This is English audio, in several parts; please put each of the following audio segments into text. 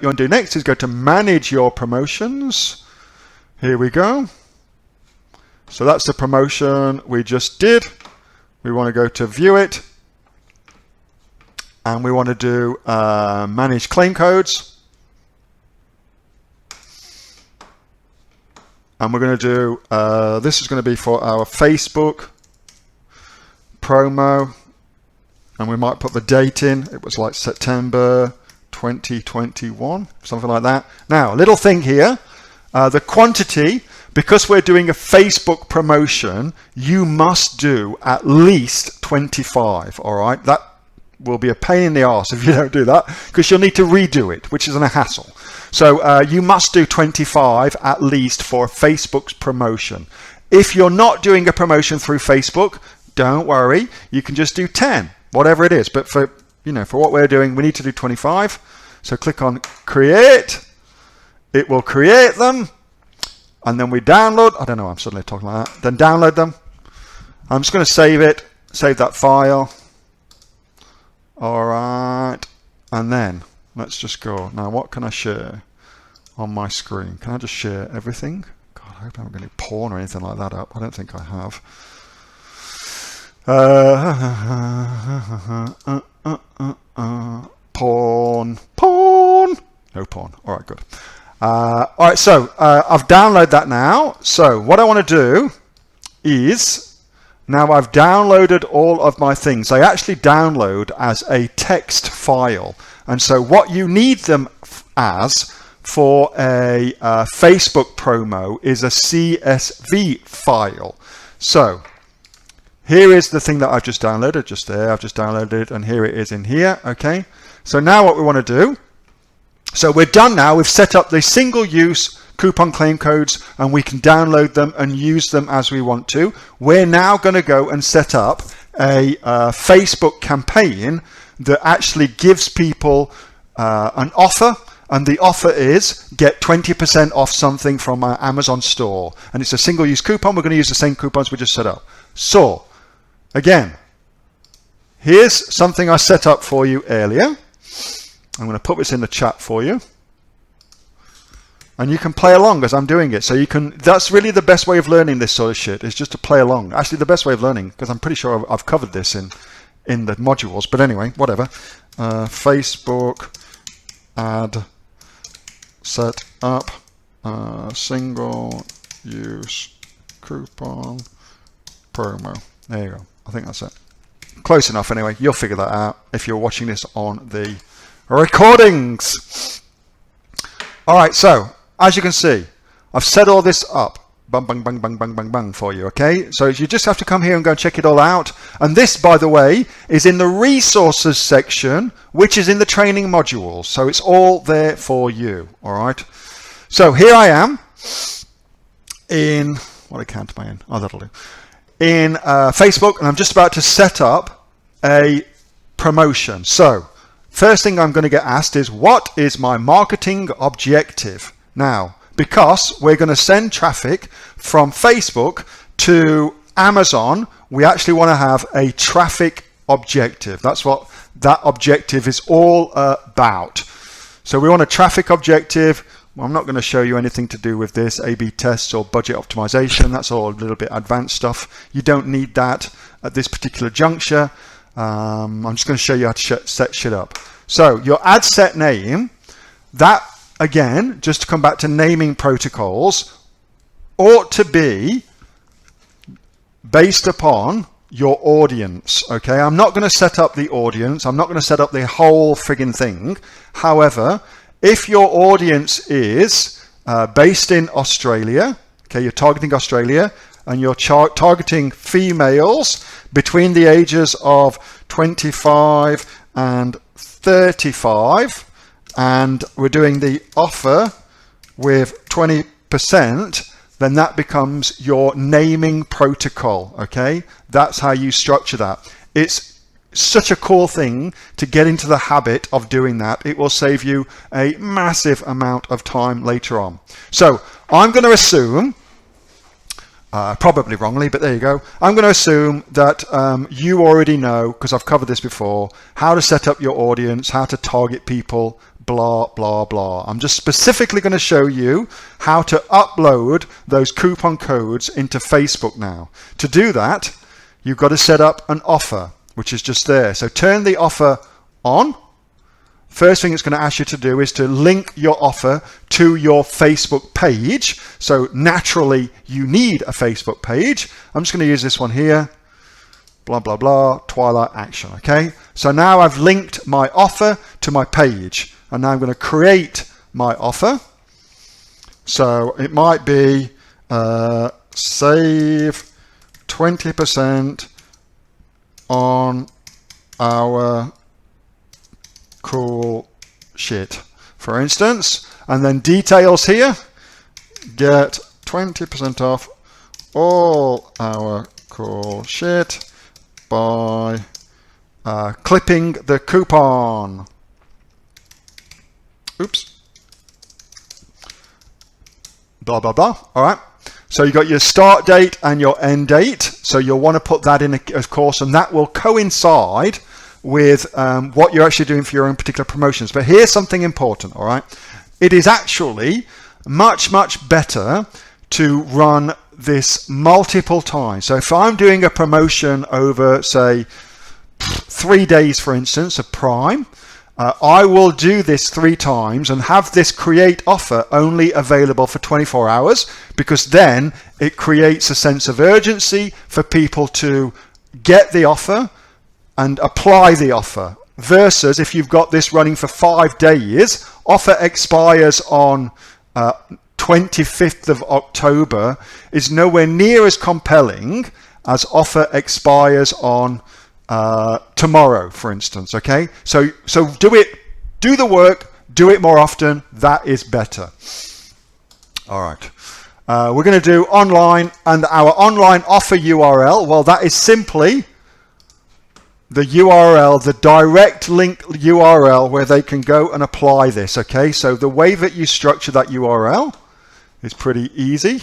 you want to do next is go to manage your promotions. Here we go. So that's the promotion we just did. We want to go to view it. And we want to do manage claim codes. And we're going to do, this is going to be for our Facebook promo. And we might put the date in. It was like September 2021, something like that. Now, a little thing here. The quantity, because we're doing a Facebook promotion, you must do at least 25, all right? That will be a pain in the arse if you don't do that, because you'll need to redo it, which is a hassle. So you must do 25 at least for Facebook's promotion. If you're not doing a promotion through Facebook, don't worry, you can just do 10, whatever it is. But for, you know, for what we're doing, we need to do 25. So click on create. It will create them, and then we download. I don't know, I'm suddenly talking like that. Then download them. I'm just going to save it, save that file. All right, and then let's just go. Now, what can I share on my screen? Can I just share everything? God, I hope I'm going to porn or anything like that up. I don't think I have. Porn. No porn. All right, good. All right, so I've downloaded that now. So what I want to do is, now I've downloaded all of my things. I actually download as a text file. And so what you need them as for a Facebook promo is a CSV file. So here is the thing that I've just downloaded, just there. I've just downloaded it, and here it is in here. Okay. So now what we want to do, so we're done now. We've set up the single-use coupon claim codes, and we can download them and use them as we want to. We're now going to go and set up a Facebook campaign that actually gives people an offer, and the offer is get 20% off something from our Amazon store, and it's a single-use coupon. We're going to use the same coupons we just set up. So again, here's something I set up for you earlier. I'm going to put this in the chat for you, and you can play along as I'm doing it. So you can, that's really the best way of learning this sort of shit, is just to play along. Actually, the best way of learning, because I'm pretty sure I've covered this in the modules, but anyway, whatever. Facebook ad set up single use coupon promo. There you go. I think that's it. Close enough anyway. You'll figure that out if you're watching this on the recordings. All right, so as you can see, I've set all this up. Bang, bang, bang, bang, bang, bang, bang for you, okay? So you just have to come here and go and check it all out. And this, by the way, is in the resources section, which is in the training modules. So it's all there for you, all right? So here I am in, what account am I in? Oh, that'll do. In Facebook, and I'm just about to set up a promotion. So first thing I'm going to get asked is, what is my marketing objective? Now, because we're going to send traffic from Facebook to Amazon, we actually want to have a traffic objective. That's what that objective is all about. So we want a traffic objective. Well, I'm not going to show you anything to do with this, A/B tests or budget optimization. That's all a little bit advanced stuff. You don't need that at this particular juncture. I'm just going to show you how to set shit up. So your ad set name, that again, just to come back to naming protocols, ought to be based upon your audience. Okay, I'm not going to set up the audience. I'm not going to set up the whole friggin' thing. However, if your audience is based in Australia, okay, you're targeting Australia, and you're targeting females between the ages of 25 and 35, and we're doing the offer with 20%, then that becomes your naming protocol, okay? That's how you structure that. It's such a cool thing to get into the habit of doing that. It will save you a massive amount of time later on. So I'm going to assume, probably wrongly, but there you go. I'm going to assume that you already know, because I've covered this before, how to set up your audience, how to target people blah, blah, blah. I'm just specifically going to show you how to upload those coupon codes into Facebook now. To do that, you've got to set up an offer, which is just there. So turn the offer on. First thing it's going to ask you to do is to link your offer to your Facebook page. So naturally, you need a Facebook page. I'm just going to use this one here. Blah, blah, blah, Twilight Action, okay? So now I've linked my offer to my page. And now I'm going to create my offer. So it might be save 20% on our cool shit, for instance. And then details here. Get 20% off all our cool shit by clipping the coupon. Oops. Blah, blah, blah. All right. So you got your start date and your end date. So you'll want to put that in, of course, and that will coincide with what you're actually doing for your own particular promotions. But here's something important, all right? It is actually much, much better to run this multiple times. So if I'm doing a promotion over, say, 3 days, for instance, of Prime, I will do this 3 times and have this create offer only available for 24 hours, because then it creates a sense of urgency for people to get the offer and apply the offer. Versus if you've got this running for 5 days, offer expires on 25th of October, is nowhere near as compelling as offer expires on tomorrow, for instance. Okay, so do the work, do it more often. That is better. All right, we're going to do online, and our online offer URL, well, that is simply the URL, the direct link URL where they can go and apply this. Okay, so the way that you structure that URL is pretty easy.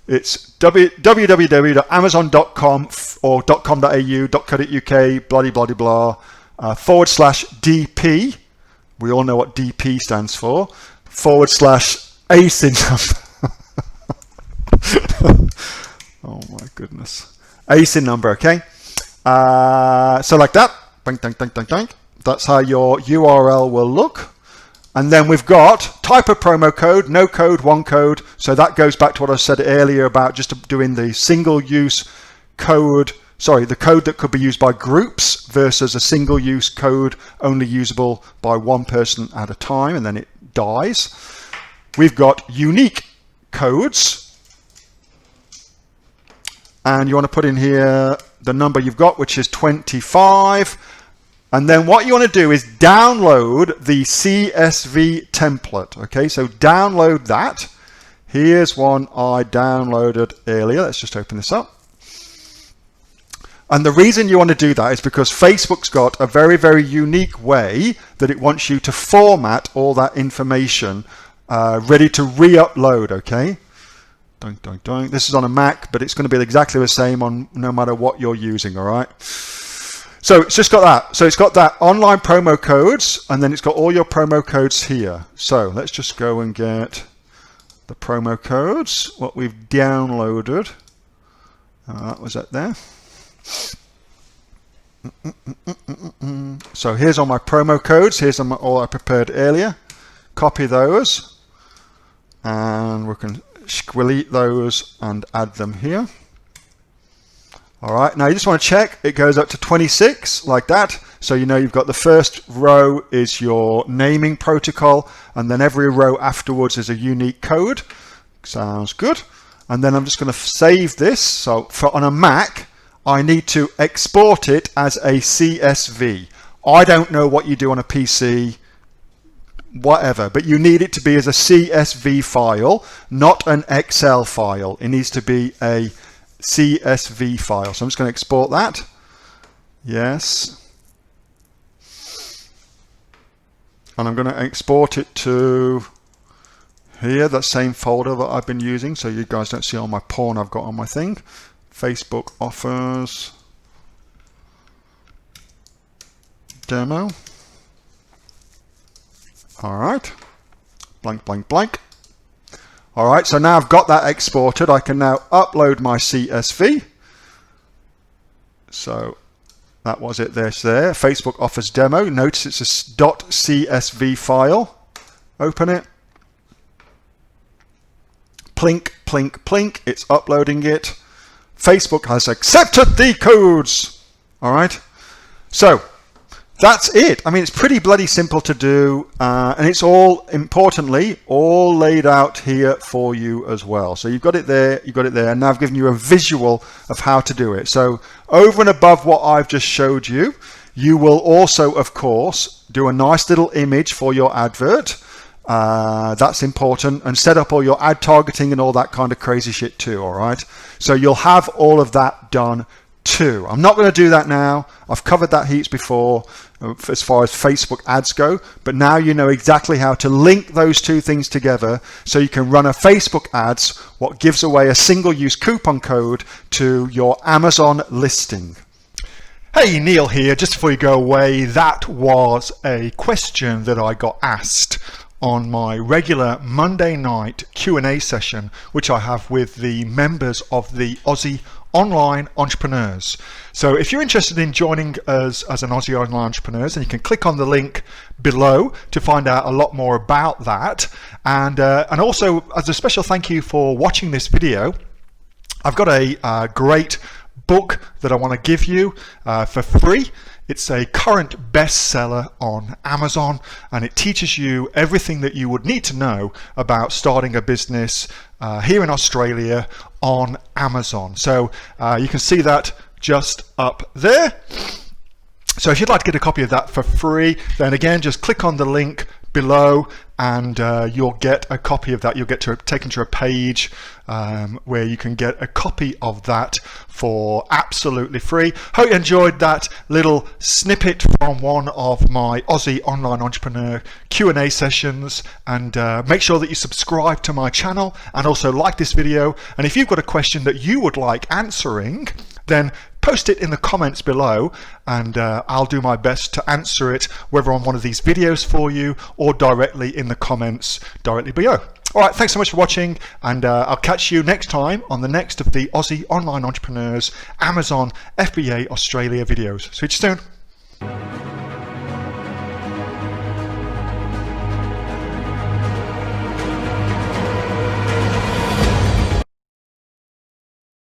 It's www.amazon.com or .com.au, .co.uk, bloody, bloody, blah, /DP. We all know what DP stands for. /ASIN number. Oh my goodness. ASIN number, okay? So like that. Bang, dang, dang, dang, dang. That's how your URL will look. And then we've got type of promo code, no code, one code. So that goes back to what I said earlier about just doing the single use code, the code that could be used by groups versus a single use code only usable by one person at a time, and then it dies. We've got unique codes. And you want to put in here the number you've got, which is 25. And then what you want to do is download the CSV template. Okay, so download that. Here's one I downloaded earlier. Let's just open this up. And the reason you want to do that is because Facebook's got a very, very unique way that it wants you to format all that information ready to re-upload, okay? This is on a Mac, but it's going to be exactly the same on no matter what you're using, all right? So it's just got that. So it's got that online promo codes, and then it's got all your promo codes here. So let's just go and get the promo codes, what we've downloaded. That was it there. So here's all my promo codes. Here's all I prepared earlier. Copy those, and we can squelette those and add them here. All right, now you just want to check it goes up to 26 like that. So you know you've got the first row is your naming protocol, and then every row afterwards is a unique code. Sounds good. And then I'm just going to save this. So on a Mac, I need to export it as a CSV. I don't know what you do on a PC, whatever, but you need it to be as a CSV file, not an Excel file. It needs to be a CSV file. So I'm just going to export that. Yes. And I'm going to export it to here, that same folder that I've been using, so you guys don't see all my porn I've got on my thing. Facebook offers. demo. All right, blank, blank, blank. All right, so now I've got that exported. I can now upload my CSV. So that was it there. Facebook offers demo. Notice it's a .csv file. Open it. Plink, plink, plink. It's uploading it. Facebook has accepted the codes. All right. So that's it. I mean, it's pretty bloody simple to do, and it's all, importantly, all laid out here for you as well. So you've got it there, and now I've given you a visual of how to do it. So over and above what I've just showed you, you will also, of course, do a nice little image for your advert. That's important, and set up all your ad targeting and all that kind of crazy shit too. All right. So you'll have all of that done too. I'm not going to do that now. I've covered that heaps before as far as Facebook ads go, but now you know exactly how to link those two things together so you can run a Facebook ads what gives away a single-use coupon code to your Amazon listing. Hey, Neil here. Just before you go away, that was a question that I got asked on my regular Monday night Q&A session, which I have with the members of the Aussie Online Entrepreneurs. So if you're interested in joining us as an Aussie Online Entrepreneurs, then you can click on the link below to find out a lot more about that. And also, as a special thank you for watching this video, I've got a great book that I want to give you for free. It's a current bestseller on Amazon, and it teaches you everything that you would need to know about starting a business here in Australia on Amazon. So you can see that just up there. So if you'd like to get a copy of that for free, then again, just click on the link below and you'll get a copy of that. You'll get taken to a page where you can get a copy of that for absolutely free. Hope you enjoyed that little snippet from one of my Aussie Online Entrepreneur Q&A sessions, and make sure that you subscribe to my channel and also like this video. And if you've got a question that you would like answering, then post it in the comments below, and I'll do my best to answer it, whether on one of these videos for you or directly in the comments directly below. All right, thanks so much for watching, and I'll catch you next time on the next of the Aussie Online Entrepreneurs Amazon FBA Australia videos. See you soon.